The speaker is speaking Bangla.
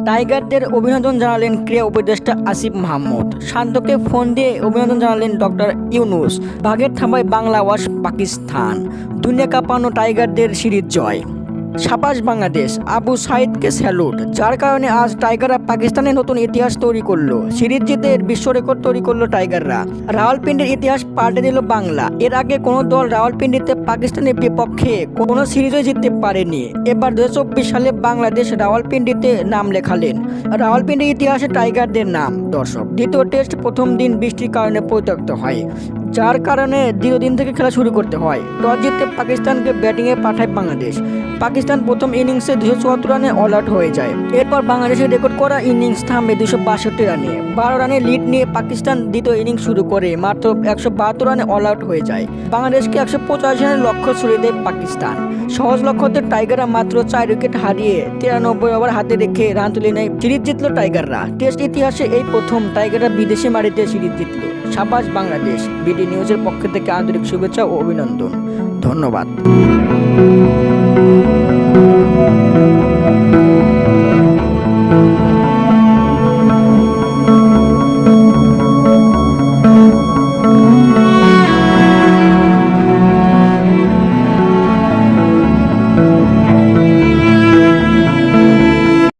টাইগারদের অভিনন্দন জানালেন ক্রীড়া উপদেষ্টা আসিফ মাহমুদ। শান্তকে ফোন দিয়ে অভিনন্দন জানালেন ডক্টর ইউনুস। বাঘের থাবায় বাংলা ওয়াশ পাকিস্তান। দুনিয়া কাঁপানো টাইগারদের সিরিজ জয়। সাবাস বাংলাদেশ, আবু সাইদকে স্যালুট। যার কারণে আজ টাইগাররা পাকিস্তানের নতুন ইতিহাস তৈরি করলো। সিরিজ জিতে বিশ্ব রেকর্ড তৈরি করলো টাইগাররা। রাওয়ালপিন্ডির ইতিহাস পাল্টে দিল বাংলা। এর আগে কোনো দল রাওয়ালপিন্ডিতে পাকিস্তানের বিপক্ষে কোনো সিরিজে জিততে পারেনি। এবার 2024 সালে বাংলাদেশ রাওয়ালপিন্ডিতে নাম লেখালেন। রাওয়ালপিন্ডির ইতিহাসে টাইগারদের নাম। দর্শক, দ্বিতীয় টেস্ট প্রথম দিন বৃষ্টির কারণে পরিত্যক্ত হয়, যার কারণে দ্বিতীয় দিন থেকে খেলা শুরু করতে হয়। টস জিতে পাকিস্তানকে ব্যাটিংয়ে পাঠায় বাংলাদেশ। পাকিস্তান প্রথম ইনিংসে 274 রানে অল আউট হয়ে যায়। এরপর বাংলাদেশের রেকর্ড করা ইনিংস থামে 262 রানে। 12 রানে লিড নিয়ে পাকিস্তান দ্বিতীয় ইনিংস শুরু করে মাত্র 172 রানে অল আউট হয়ে যায়। বাংলাদেশকে 185 রানের লক্ষ্য ছুড়ে দেয় পাকিস্তান। সহজ লক্ষ্যতে টাইগাররা মাত্র 4 উইকেট হারিয়ে 93 ওভার হাতে রেখে রান তুলে নেয়। সিরিজ জিতল টাইগাররা। টেস্ট ইতিহাসে এই প্রথম টাইগাররা বিদেশি মাটিতে সিরিজ জিতল। সাবাস বাংলাদেশ। বিডি নিউজের পক্ষ থেকে আন্তরিক শুভেচ্ছা ও অভিনন্দন। ধন্যবাদ।